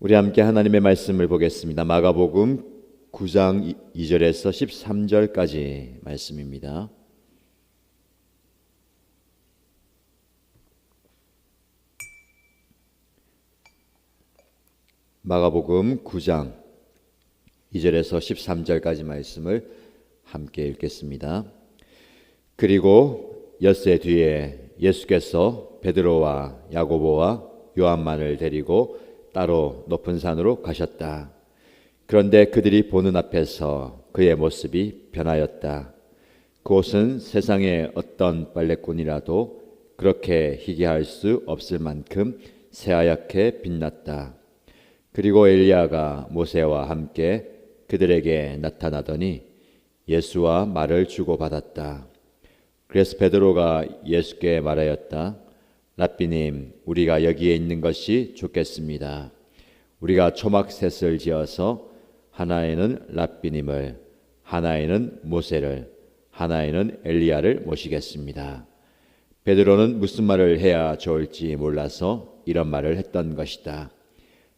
우리 함께 하나님의 말씀을 보겠습니다. 마가복음 9장 2절에서 13절까지 말씀입니다. 마가복음 9장 2절에서 13절까지 말씀을 함께 읽겠습니다. 그리고 엿새 뒤에 예수께서 베드로와 야고보와 요한만을 데리고 따로 높은 산으로 가셨다. 그런데 그들이 보는 앞에서 그의 모습이 변하였다. 그곳은 세상에 어떤 빨래꾼이라도 그렇게 희게 할 수 없을 만큼 새하얗게 빛났다. 그리고 엘리야가 모세와 함께 그들에게 나타나더니 예수와 말을 주고받았다. 그래서 베드로가 예수께 말하였다. 랍비님, 우리가 여기에 있는 것이 좋겠습니다. 우리가 초막셋을 지어서 하나에는 랍비님을, 하나에는 모세를, 하나에는 엘리야를 모시겠습니다. 베드로는 무슨 말을 해야 좋을지 몰라서 이런 말을 했던 것이다.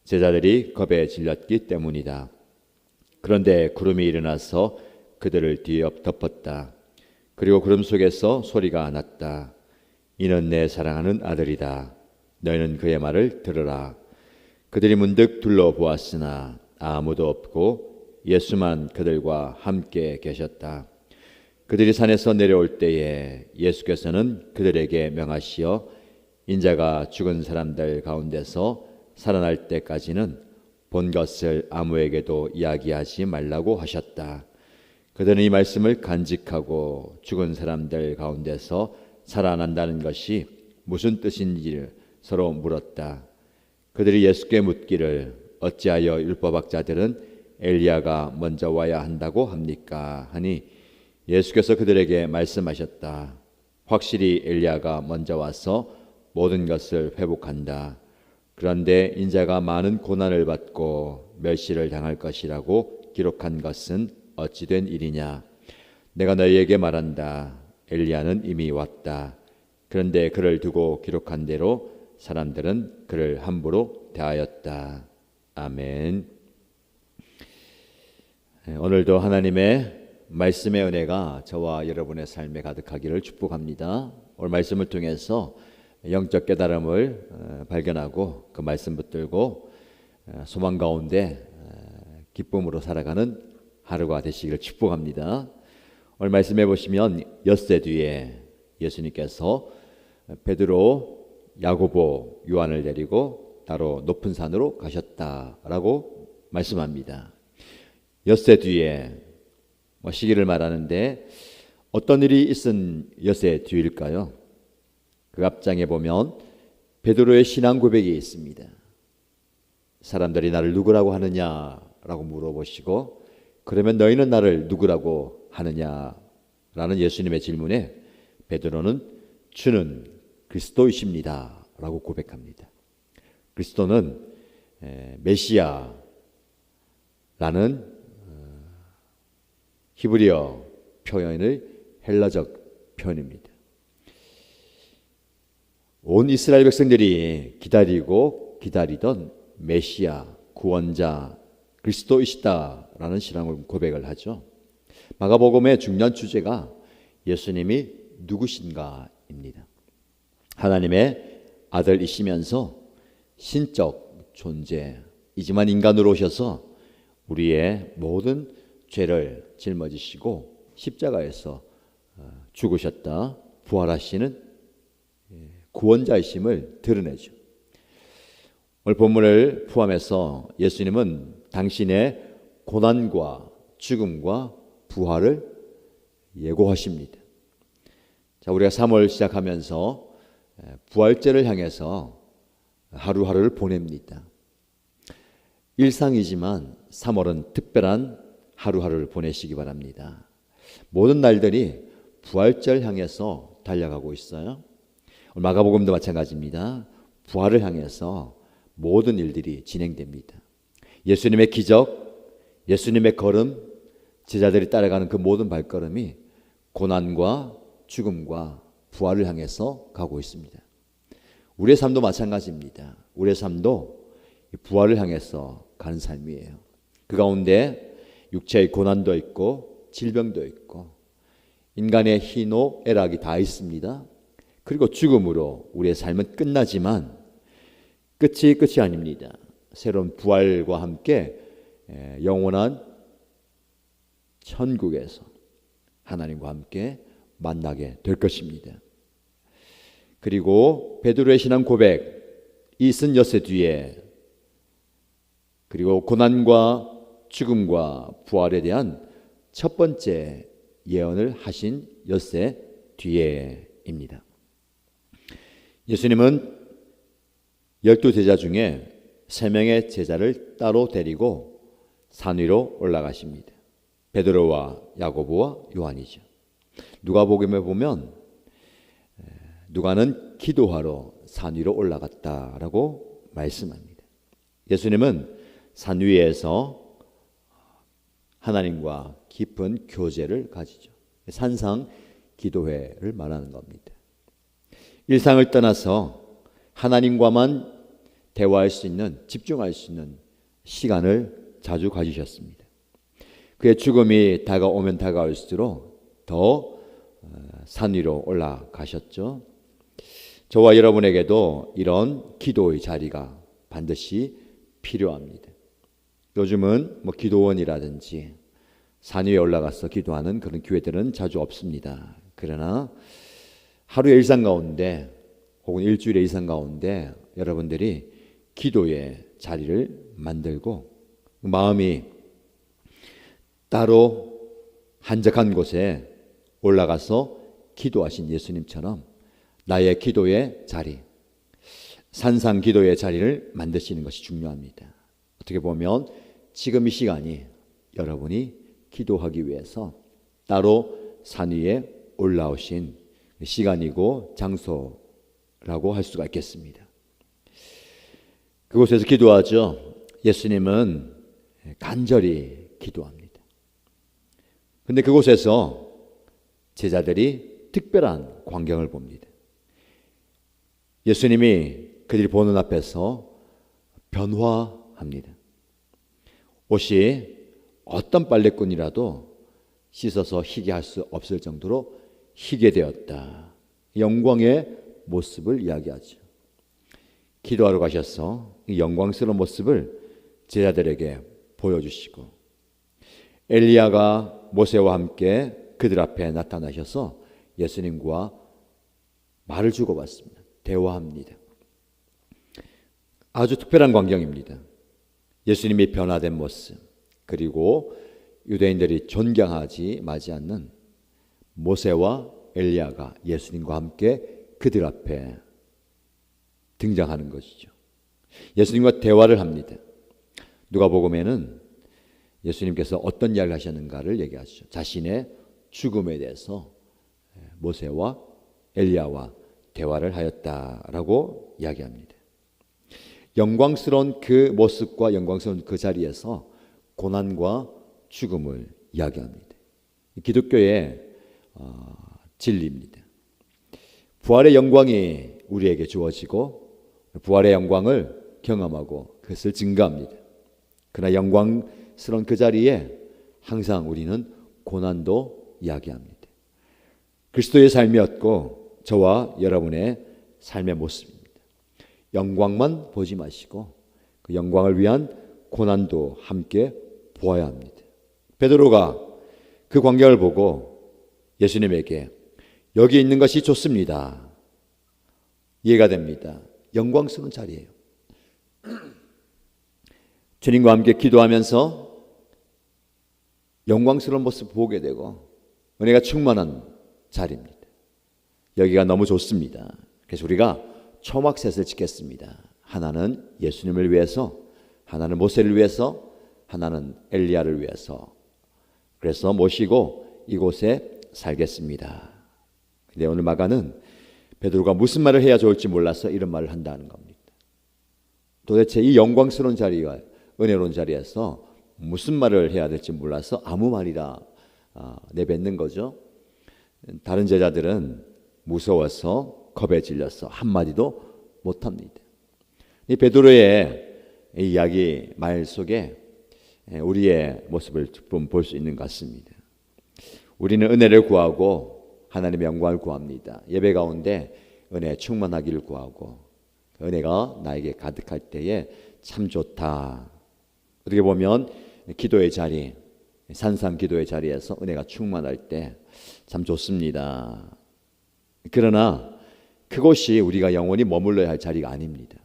제자들이 겁에 질렸기 때문이다. 그런데 구름이 일어나서 그들을 뒤엎었다. 그리고 구름 속에서 소리가 났다. 이는 내 사랑하는 아들이다. 너희는 그의 말을 들으라. 그들이 문득 둘러보았으나 아무도 없고 예수만 그들과 함께 계셨다. 그들이 산에서 내려올 때에 예수께서는 그들에게 명하시어 인자가 죽은 사람들 가운데서 살아날 때까지는 본 것을 아무에게도 이야기하지 말라고 하셨다. 그들은 이 말씀을 간직하고 죽은 사람들 가운데서 살아난다는 것이 무슨 뜻인지를 서로 물었다. 그들이 예수께 묻기를 어찌하여 율법학자들은 엘리야가 먼저 와야 한다고 합니까? 하니 예수께서 그들에게 말씀하셨다. 확실히 엘리야가 먼저 와서 모든 것을 회복한다. 그런데 인자가 많은 고난을 받고 멸시를 당할 것이라고 기록한 것은 어찌 된 일이냐? 내가 너희에게 말한다. 엘리야는 이미 왔다. 그런데 그를 두고 기록한 대로 사람들은 그를 함부로 대하였다. 아멘. 오늘도 하나님의 말씀의 은혜가 저와 여러분의 삶에 가득하기를 축복합니다. 오늘 말씀을 통해서 영적 깨달음을 발견하고 그 말씀 붙들고 소망 가운데 기쁨으로 살아가는 하루가 되시기를 축복합니다. 오늘 말씀해 보시면 엿새 뒤에 예수님께서 베드로, 야고보, 요한을 데리고 따로 높은 산으로 가셨다라고 말씀합니다. 엿새 뒤에 시기를 말하는데 어떤 일이 있은 엿새 뒤일까요? 그 앞장에 보면 베드로의 신앙 고백이 있습니다. 사람들이 나를 누구라고 하느냐라고 물어보시고 그러면 너희는 나를 누구라고 하느냐라는 예수님의 질문에 베드로는 주는 그리스도이십니다 라고 고백합니다. 그리스도는 메시아라는 히브리어 표현의 헬라적 표현입니다. 온 이스라엘 백성들이 기다리고 기다리던 메시아, 구원자, 그리스도이시다라는 신앙 고백을 하죠. 마가복음의 중요한 주제가 예수님이 누구신가입니다. 하나님의 아들이시면서 신적 존재이지만 인간으로 오셔서 우리의 모든 죄를 짊어지시고 십자가에서 죽으셨다 부활하시는 구원자이심을 드러내죠. 오늘 본문을 포함해서 예수님은 당신의 고난과 죽음과 부활을 예고하십니다. 자, 우리가 3월 시작하면서 부활절을 향해서 하루하루를 보냅니다. 일상이지만 3월은 특별한 하루하루를 보내시기 바랍니다. 모든 날들이 부활절 향해서 달려가고 있어요. 마가복음도 마찬가지입니다. 부활을 향해서 모든 일들이 진행됩니다. 예수님의 기적, 예수님의 걸음, 제자들이 따라가는 그 모든 발걸음이 고난과 죽음과 부활을 향해서 가고 있습니다. 우리의 삶도 마찬가지입니다. 우리의 삶도 부활을 향해서 가는 삶이에요. 그 가운데 육체의 고난도 있고 질병도 있고 인간의 희노 애락이 다 있습니다. 그리고 죽음으로 우리의 삶은 끝나지만 끝이 아닙니다. 새로운 부활과 함께 영원한 천국에서 하나님과 함께 만나게 될 것입니다. 그리고 베드로의 신앙 고백, 이슨 엿새 뒤에 그리고 고난과 죽음과 부활에 대한 첫 번째 예언을 하신 엿새 뒤에입니다. 예수님은 12제자 중에 3명의 제자를 따로 데리고 산 위로 올라가십니다. 베드로와 야고보와 요한이죠. 누가복음에 보면 누가는 기도하러 산 위로 올라갔다라고 말씀합니다. 예수님은 산 위에서 하나님과 깊은 교제를 가지죠. 산상 기도회를 말하는 겁니다. 일상을 떠나서 하나님과만 대화할 수 있는, 집중할 수 있는 시간을 자주 가지셨습니다. 그의 죽음이 다가오면 다가올수록 더 산 위로 올라가셨죠. 저와 여러분에게도 이런 기도의 자리가 반드시 필요합니다. 요즘은 기도원이라든지 산 위에 올라가서 기도하는 그런 교회들은 자주 없습니다. 그러나 하루의 일상 가운데 혹은 일주일의 일상 가운데 여러분들이 기도의 자리를 만들고 마음이 따로 한적한 곳에 올라가서 기도하신 예수님처럼 나의 기도의 자리, 산상 기도의 자리를 만드시는 것이 중요합니다. 어떻게 보면 지금 이 시간이 여러분이 기도하기 위해서 따로 산 위에 올라오신 시간이고 장소라고 할 수가 있겠습니다. 그곳에서 기도하죠. 예수님은 간절히 기도합니다. 그런데 그곳에서 제자들이 특별한 광경을 봅니다. 예수님이 그들이 보는 앞에서 변화합니다. 옷이 어떤 빨래꾼이라도 씻어서 희게 할 수 없을 정도로 희게 되었다. 영광의 모습을 이야기하죠. 기도하러 가셔서 이 영광스러운 모습을 제자들에게 보여주시고 엘리야가 모세와 함께 그들 앞에 나타나셔서 예수님과 말을 주고받습니다. 대화합니다. 아주 특별한 광경입니다. 예수님이 변화된 모습, 그리고 유대인들이 존경하지 마지 않는 모세와 엘리야가 예수님과 함께 그들 앞에 등장하는 것이죠. 예수님과 대화를 합니다. 누가복음에는 예수님께서 어떤 이야기를 하셨는가를 얘기하시죠. 자신의 죽음에 대해서 모세와 엘리야와 대화를 하였다라고 이야기합니다. 영광스러운 그 모습과 영광스러운 그 자리에서 고난과 죽음을 이야기합니다. 기독교의 진리입니다. 부활의 영광이 우리에게 주어지고 부활의 영광을 경험하고 그것을 증거합니다. 그러나 영광스러운 그 자리에 항상 우리는 고난도 이야기합니다. 그리스도의 삶이었고 저와 여러분의 삶의 모습입니다. 영광만 보지 마시고 그 영광을 위한 고난도 함께 보아야 합니다. 베드로가 그 광경을 보고 예수님에게 여기 있는 것이 좋습니다. 이해가 됩니다. 영광스러운 자리예요. 주님과 함께 기도하면서 영광스러운 모습을 보게 되고 은혜가 충만한 자리입니다. 여기가 너무 좋습니다. 그래서 우리가 초막셋을 지켰습니다. 하나는 예수님을 위해서, 하나는 모세를 위해서, 하나는 엘리야를 위해서. 그래서 모시고 이곳에 살겠습니다. 근데 오늘 마가는 베드로가 무슨 말을 해야 좋을지 몰라서 이런 말을 한다는 겁니다. 도대체 이 영광스러운 자리와 은혜로운 자리에서 무슨 말을 해야 될지 몰라서 아무 말이나 내뱉는 거죠. 다른 제자들은 무서워서 겁에 질려서 한마디도 못합니다. 이 베드로의 이 이야기 말 속에 우리의 모습을 좀 볼 수 있는 것 같습니다. 우리는 은혜를 구하고 하나님의 영광을 구합니다. 예배 가운데 은혜 충만하기를 구하고 은혜가 나에게 가득할 때에 참 좋다. 어떻게 보면 기도의 자리, 산상 기도의 자리에서 은혜가 충만할 때 참 좋습니다. 그러나 그곳이 우리가 영원히 머물러야 할 자리가 아닙니다.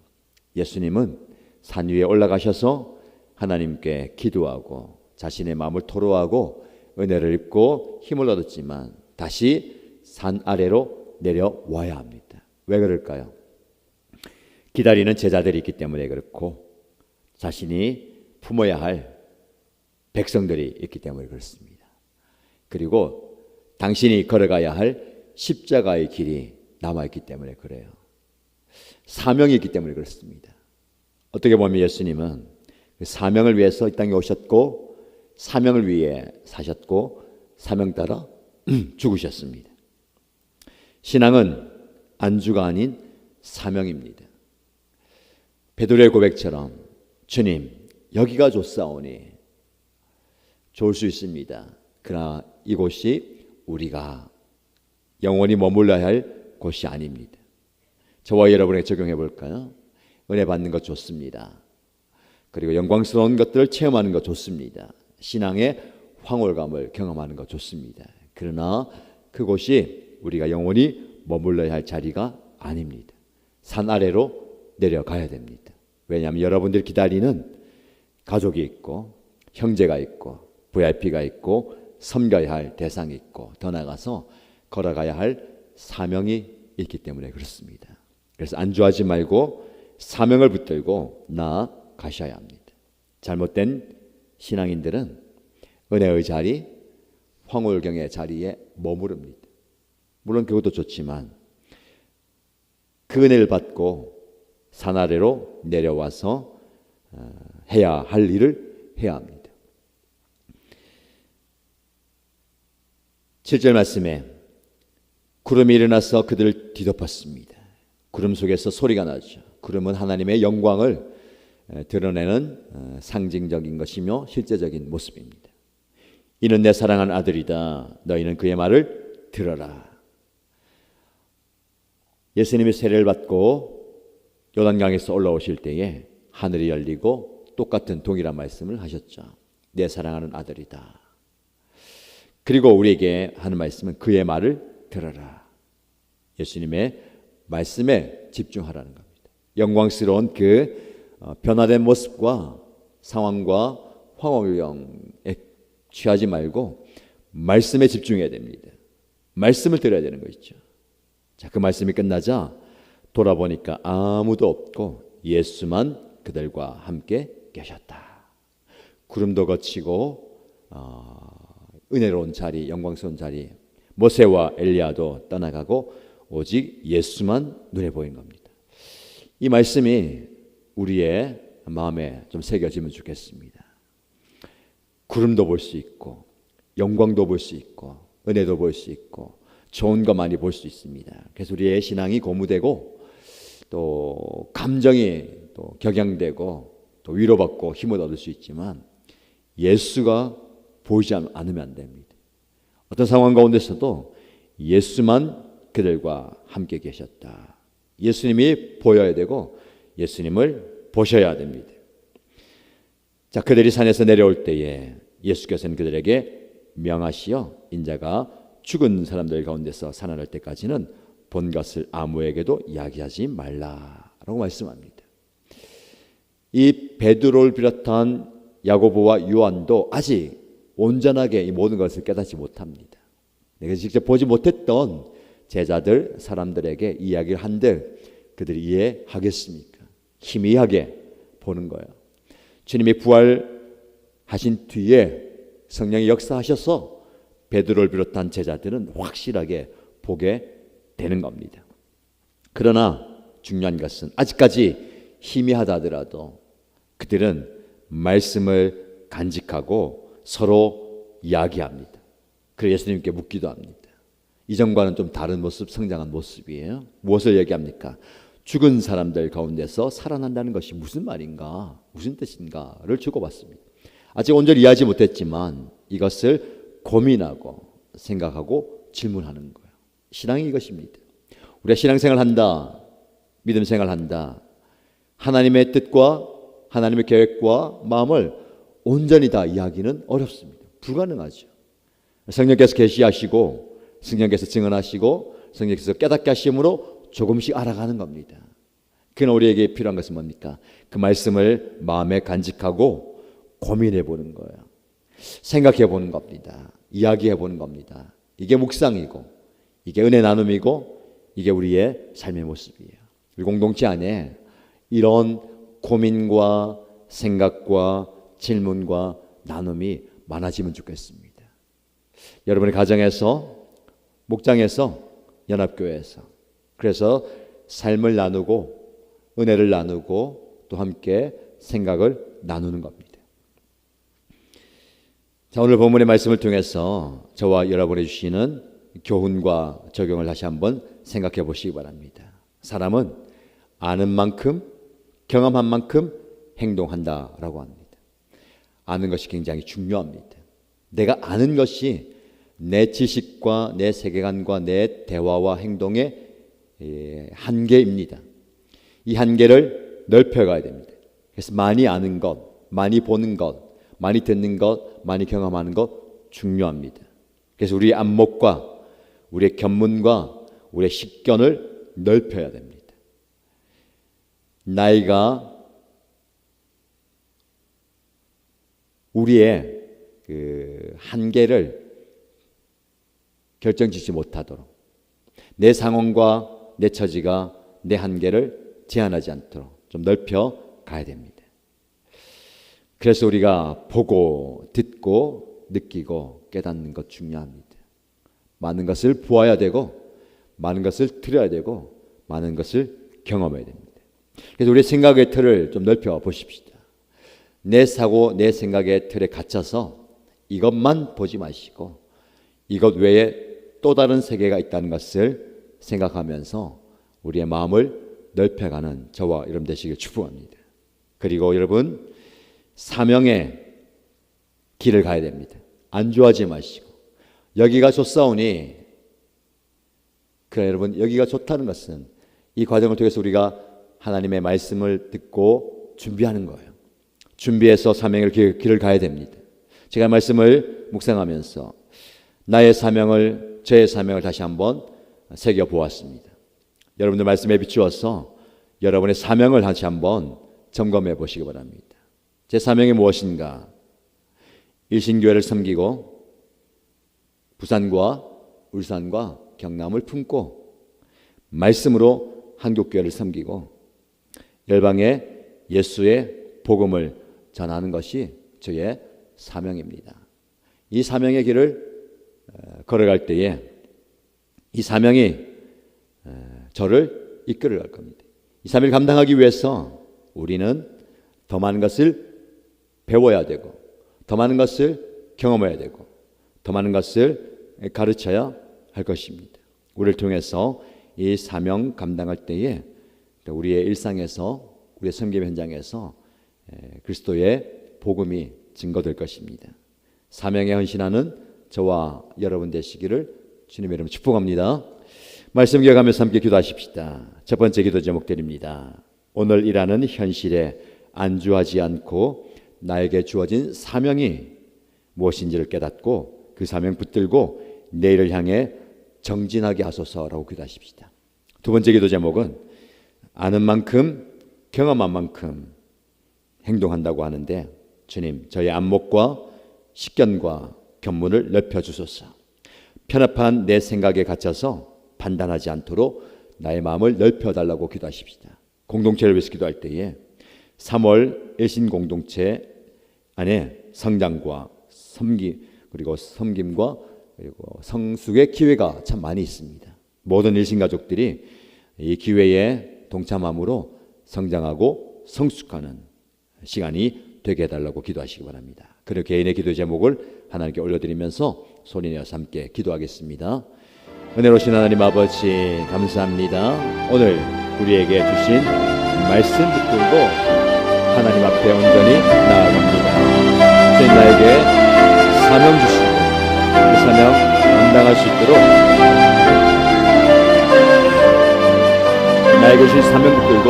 예수님은 산 위에 올라가셔서 하나님께 기도하고 자신의 마음을 토로하고 은혜를 입고 힘을 얻었지만 다시 산 아래로 내려와야 합니다. 왜 그럴까요? 기다리는 제자들이 있기 때문에 그렇고 자신이 품어야 할 백성들이 있기 때문에 그렇습니다. 그리고 당신이 걸어가야 할 십자가의 길이 남아있기 때문에 그래요. 사명이 있기 때문에 그렇습니다. 어떻게 보면 예수님은 사명을 위해서 이 땅에 오셨고 사명을 위해 사셨고 사명 따라 죽으셨습니다. 신앙은 안주가 아닌 사명입니다. 베드로의 고백처럼 주님 여기가 좋사오니 좋을 수 있습니다. 그러나 이곳이 우리가 영원히 머물러야 할 곳이 아닙니다. 저와 여러분에게 적용해 볼까요? 은혜 받는 것 좋습니다. 그리고 영광스러운 것들을 체험하는 것 좋습니다. 신앙의 황홀감을 경험하는 것 좋습니다. 그러나 그곳이 우리가 영원히 머물러야 할 자리가 아닙니다. 산 아래로 내려가야 됩니다. 왜냐하면 여러분들이 기다리는 가족이 있고 형제가 있고 VIP가 있고 섬겨야 할 대상이 있고 더 나아가서 걸어가야 할 사명이 있기 때문에 그렇습니다. 그래서 안주하지 말고 사명을 붙들고 나아가셔야 합니다. 잘못된 신앙인들은 은혜의 자리, 황홀경의 자리에 머무릅니다. 물론 그것도 좋지만 그 은혜를 받고 산 아래로 내려와서 해야 할 일을 해야 합니다. 7절 말씀에 구름이 일어나서 그들을 뒤덮었습니다. 구름 속에서 소리가 나죠. 구름은 하나님의 영광을 드러내는 상징적인 것이며 실제적인 모습입니다. 이는 내 사랑하는 아들이다. 너희는 그의 말을 들어라. 예수님이 세례를 받고 요단강에서 올라오실 때에 하늘이 열리고 똑같은 동일한 말씀을 하셨죠. 내 사랑하는 아들이다. 그리고 우리에게 하는 말씀은 그의 말을 들어라. 예수님의 말씀에 집중하라는 겁니다. 영광스러운 그 변화된 모습과 상황과 황홀경에 취하지 말고 말씀에 집중해야 됩니다. 말씀을 들어야 되는 것이죠. 자, 그 말씀이 끝나자 돌아보니까 아무도 없고 예수만 그들과 함께 계셨다. 구름도 거치고 은혜로운 자리, 영광스러운 자리, 모세와 엘리야도 떠나가고 오직 예수만 눈에 보인 겁니다. 이 말씀이 우리의 마음에 좀 새겨지면 좋겠습니다. 구름도 볼 수 있고 영광도 볼 수 있고 은혜도 볼 수 있고 좋은 것 많이 볼 수 있습니다. 그래서 우리의 신앙이 고무되고 또 감정이 또 격양되고 또 위로받고 힘을 얻을 수 있지만 예수가 보이지 않으면 안 됩니다. 어떤 상황 가운데서도 예수만 그들과 함께 계셨다. 예수님이 보여야 되고 예수님을 보셔야 됩니다. 자, 그들이 산에서 내려올 때에 예수께서는 그들에게 명하시어 인자가 죽은 사람들 가운데서 살아날 때까지는 본 것을 아무에게도 이야기하지 말라라고 말씀합니다. 이 베드로를 비롯한 야고보와 요한도 아직 온전하게 이 모든 것을 깨닫지 못합니다. 내가 직접 보지 못했던 제자들, 사람들에게 이야기를 한들 그들이 이해하겠습니까? 희미하게 보는 거예요. 주님이 부활하신 뒤에 성령이 역사하셔서 베드로를 비롯한 제자들은 확실하게 보게 되는 겁니다. 그러나 중요한 것은 아직까지 희미하다 하더라도 그들은 말씀을 간직하고 서로 이야기합니다. 그래서 예수님께 묻기도 합니다. 이전과는 좀 다른 모습, 성장한 모습이에요. 무엇을 얘기합니까? 죽은 사람들 가운데서 살아난다는 것이 무슨 말인가, 무슨 뜻인가를 주고받습니다. 아직 온전히 이해하지 못했지만 이것을 고민하고 생각하고 질문하는 거예요. 신앙이 이것입니다. 우리가 신앙생활 한다, 믿음 생활 한다, 하나님의 뜻과 하나님의 계획과 마음을 온전히 다 이해하기는 어렵습니다. 불가능하죠. 성령께서 계시하시고 성령께서 증언하시고 성령께서 깨닫게 하심으로 조금씩 알아가는 겁니다. 그러나 우리에게 필요한 것은 뭡니까? 그 말씀을 마음에 간직하고 고민해 보는 거예요. 생각해 보는 겁니다. 이야기해 보는 겁니다. 이게 묵상이고 이게 은혜 나눔이고 이게 우리의 삶의 모습이에요. 우리 공동체 안에 이런 고민과 생각과 질문과 나눔이 많아지면 좋겠습니다. 여러분의 가정에서, 목장에서, 연합교회에서, 그래서 삶을 나누고 은혜를 나누고 또 함께 생각을 나누는 겁니다. 자, 오늘 본문의 말씀을 통해서 저와 여러분이 주시는 교훈과 적용을 다시 한번 생각해 보시기 바랍니다. 사람은 아는 만큼, 경험한 만큼 행동한다라고 합니다. 아는 것이 굉장히 중요합니다. 내가 아는 것이 내 지식과 내 세계관과 내 대화와 행동의 한계입니다. 이 한계를 넓혀가야 됩니다. 그래서 많이 아는 것, 많이 보는 것, 많이 듣는 것, 많이 경험하는 것 중요합니다. 그래서 우리의 안목과 우리의 견문과 우리의 식견을 넓혀야 됩니다. 나이가 우리의 그 한계를 결정짓지 못하도록, 내 상황과 내 처지가 내 한계를 제한하지 않도록 좀 넓혀 가야 됩니다. 그래서 우리가 보고 듣고 느끼고 깨닫는 것 중요합니다. 많은 것을 보아야 되고 많은 것을 들어야 되고 많은 것을 경험해야 됩니다. 그래서 우리의 생각의 틀을 좀 넓혀 보십시다. 내 사고 내 생각의 틀에 갇혀서 이것만 보지 마시고 이것 외에 또 다른 세계가 있다는 것을 생각하면서 우리의 마음을 넓혀가는 저와 여러분 되시길 축복합니다. 그리고 여러분 사명의 길을 가야 됩니다. 안주하지 마시고 여기가 좋사오니, 그래 여러분, 여기가 좋다는 것은 이 과정을 통해서 우리가 하나님의 말씀을 듣고 준비하는 거예요. 준비해서 사명의 길을 가야 됩니다. 제가 말씀을 묵상하면서 나의 사명을, 저의 사명을 다시 한번 새겨보았습니다. 여러분들 말씀에 비추어서 여러분의 사명을 다시 한번 점검해 보시기 바랍니다. 제 사명이 무엇인가? 일신교회를 섬기고 부산과 울산과 경남을 품고 말씀으로 한국교회를 섬기고 열방에 예수의 복음을 전하는 것이 저의 사명입니다. 이 사명의 길을 걸어갈 때에 이 사명이 저를 이끌어 갈 겁니다. 이 사명을 감당하기 위해서 우리는 더 많은 것을 배워야 되고 더 많은 것을 경험해야 되고 더 많은 것을 가르쳐야 할 것입니다. 우리를 통해서 이 사명 감당할 때에 우리의 일상에서 우리의 섬김 현장에서 그리스도의 복음이 증거될 것입니다. 사명에 헌신하는 저와 여러분 되시기를 주님의 이름으로 축복합니다. 말씀 기억하면서 함께 기도하십시다. 첫 번째 기도 제목 드립니다. 오늘 일하는 현실에 안주하지 않고 나에게 주어진 사명이 무엇인지를 깨닫고 그 사명 붙들고 내일을 향해 정진하게 하소서라고 기도하십시다. 두 번째 기도 제목은 아는 만큼 경험한 만큼 행동한다고 하는데, 주님 저의 안목과 식견과 견문을 넓혀주소서. 편협한 내 생각에 갇혀서 판단하지 않도록 나의 마음을 넓혀달라고 기도하십시다. 공동체를 위해서 기도할 때에 3월 일신공동체 안에 성장과 그리고 섬김과 그리고 성숙의 기회가 참 많이 있습니다. 모든 일신가족들이 이 기회에 동참함으로 성장하고 성숙하는 시간이 되게 해달라고 기도하시기 바랍니다. 그리고 개인의 기도 제목을 하나님께 올려드리면서 소리내어서 함께 기도하겠습니다. 은혜로우신 하나님 아버지 감사합니다. 오늘 우리에게 주신 말씀 붙들고 하나님 앞에 온전히 나아갑니다. 주님 나에게 사명 주시고 그 사명 감당할 수 있도록 나에게 주신 사명 붙들고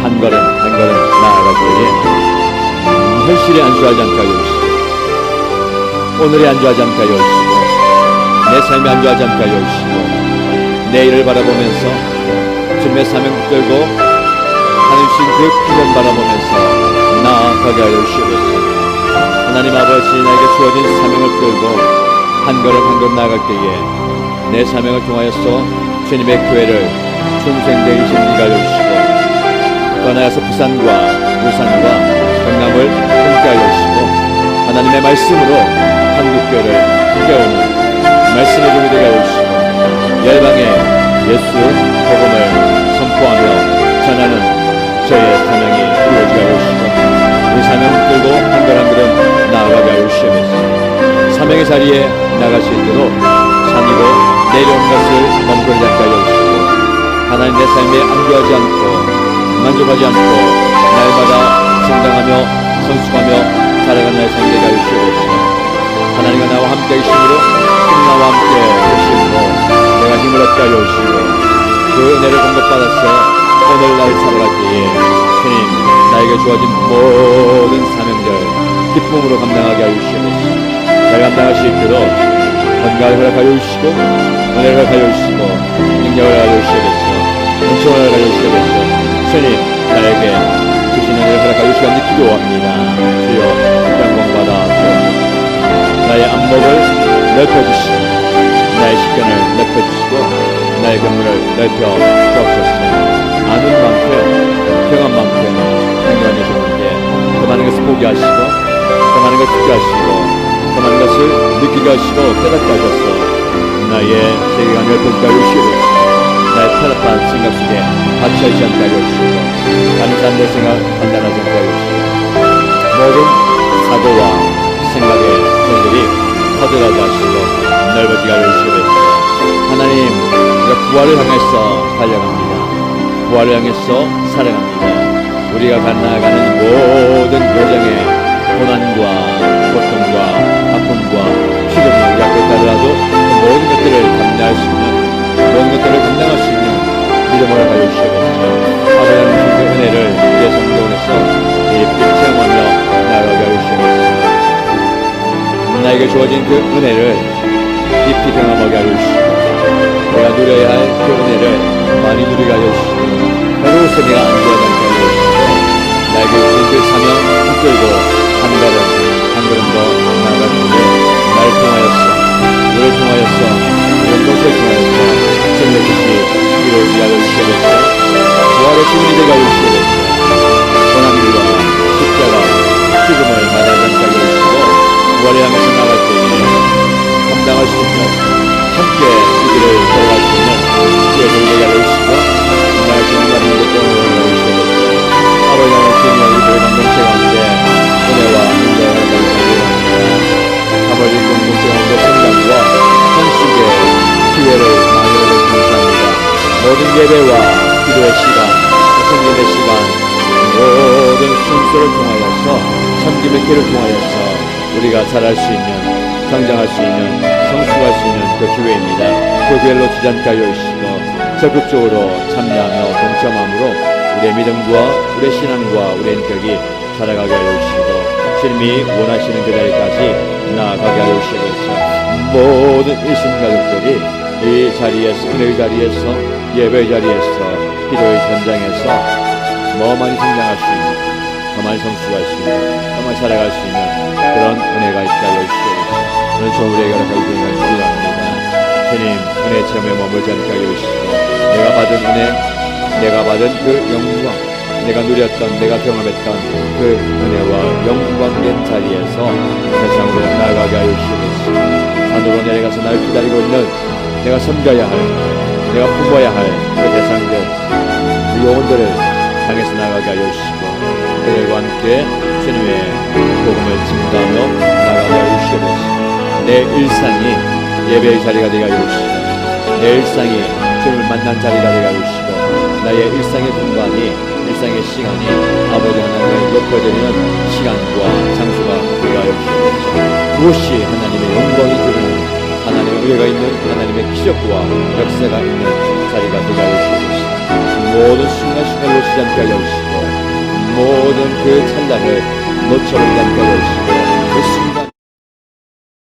한 걸음 한 걸음 나아갈 때에 현실에 안주하지 않게 하여 주시고 오늘에 안주하지 않게 하여 주시고 내 삶에 안주하지 않게 하여 주시고 내일을 바라보면서 주님의 사명 붙들고 하늘 주신 그 풍경 바라보면서 나아가게 하여 주시옵소서. 하나님 아버지 나에게 주어진 사명을 끌고 한 걸음 한 걸음 나아갈 때에 내 사명을 통하여서 주님의 교회를 충성되게 인도하여 주시고 떠나서 부산과 부산과 경남을 함께하여 주시고 하나님의 말씀으로 한국교회를 깨우는 말씀의 종이 되게 하여 주시고 열방에 예수 복음을 선포하며 전하는 저의 사명이 이루어지게 하여 주시고 이 사명 들고 한 걸음 한 걸음 나아가게 하여 주시옵소서. 사명의 자리에 나갈 수 있도록 산이고 내려온 것을 멈추지 않게 하여 주시고 하나님 내 삶에 안주하지 않고 만족하지 않고 날마다 성장하며 성숙하며 살아가는 나의 삶이 되게 하여 주시옵소서. 하나님과 나와 함께 계심으로 주님 나와 함께 계심으로 내가 힘을 얻게 하여 주시고 그 은혜를 공급받아서 오늘날 살아갈 때에 주님 나에게 주어진 모든 사명들 기쁨으로 감당하게 하여 주시옵소서. 잘 감당할 수 있도록 건강을 허락하여 주시고 은혜를 허락하여 주시고 능력을 허락하여 주시옵소서. 은총을 허락하여 주시옵소서. 주님 나에게 주시는 은혜를 허락하여 주시옵소서. 기도합니다. 주여 영광받아 주옵소서. 나의 안목을 넓혀주시고 나의 식견을 넓혀주시고 나의 견문을 넓혀 주옵소서. 아는 만큼 경한 만큼 행동하게 주는데 더 많은 것을 보게 하시고 더 많은 것을 듣게 하시고 더 많은 것을 느끼게 하시고 깨닫게 하셔서 나의 세계가 넓혀지게 하여 주시옵소서. 나의 편협한 생각 속에 갇혀있지 않게 하여 주시고 단순한 내 생각 판단하지 않게 하여 주시고 모든 사고와 생각의 편들이 터져나게 하시고 넓어지게 하여 주시옵소서. 하나님 우리가 부활을 향해서 달려갑니다. 부활을 향해서 살아갑니다. 우리가 나아가는 모든 여정의 고난과 고통과 아픔과 죽음이 우리 앞에 따르라도 모든 것들을 감내할 수 있는 모든 것들을 감당할 수 있는 믿음을 가져 주시옵소서. 아버지 하나님 그 은혜를 우리의 성도원에서 깊이 체험하며 나아가게 하여 주시옵소서. 나에게 주어진 그 은혜를 깊이 경험하게 하여 주시옵소서. 내가 누려야 할 그 은혜를 많이 누리게 하여 주시고 배로우서 내가 안주하지 않게 하여 주시고 나에게 주신 그 사명 붙들고 한 걸음 한 걸음 더 나아갈 때에 나를 통하여서 너를 통하여서 공동체를 통하여서 주님의 뜻이 이루어지게 하여 주시옵소서. 부활의 주님이 되게 하여 주시옵소서. 고난과 십자가 죽음을 마다하지 않게 하여 주시고 부활을 향해서 나갈 때에 감당할 수 있는 함께 그 길을 걸어갈 수 있는 주의 종들이 하여 주시고 나의 주님과 믿음을 떠나게 주시옵소서. 아버지 하나님 주님의 우리 교회 공동체 가운데 은혜와 능력을 감사드립니다. 아버지 공동체 가운데 성장과 현숙의 기회를 많이 얻어 감사합니다. 모든 예배와 기도의 시간, 성김의 시간, 모든 순서를 통하여서 섬김의 길을 통하여서 우리가 자랄 수 있는 성장할 수 있는 성숙할 수 있는 그 기회입니다. 그 기회를 놓치지 않게 하여 주시고 적극적으로 참여하며 동참함으로 우리의 믿음과 우리의 신앙과 우리의 인격이 자라가게 하여 주시고 주님이 원하시는 그 자리까지 나아가게 하여 주시옵소서. 모든 일신가족들이 이 자리에서 은혜의 자리에서 예배의 자리에서 기도의 현장에서 더 많이 성장할 수 있는 더 많이 성숙할 수 있는 더 많이 살아갈 수 있는 그런 은혜가 있게 하여 주시옵소서. 오늘 저 우리에게 허락하여 주시는 기도합니다. 주님 은혜 체험에 머물지 않게 하여 주시고 내가 받은 은혜 내가 받은 그 영광 내가 누렸던 내가 경험했던 그 은혜와 영광된 자리에서 세상으로 나아가게 하여 주시옵소서. 산으로 내려가서 나를 기다리고 있는 내가 섬겨야 할 내가 품어야 할 그 대상들 그 영혼들을 향해서 나아가게 하여 주시고 그들과 함께 주님의 복음을 증거하며 나아가게 하여 주시옵소서. 내 일상이 예배의 자리가 되게 하여 주시고 내 일상이 주님을 만난 자리가 되게 하여 주시고 나의 일상의 공간이, 일상의 시간이 아버지 하나님의 높여드리는 시간과 장소가 되게 하여 주시옵소서. 무엇이 하나님의 영광이 드러나는, 하나님의 의가 있는, 하나님의 기적과 역사가 있는 자리가 되게 하여 주시옵소서. 모든 순간순간 놓치지 않게 하여 주시고, 모든 그 찰나를 놓쳐버리지 않게 하여 주시고,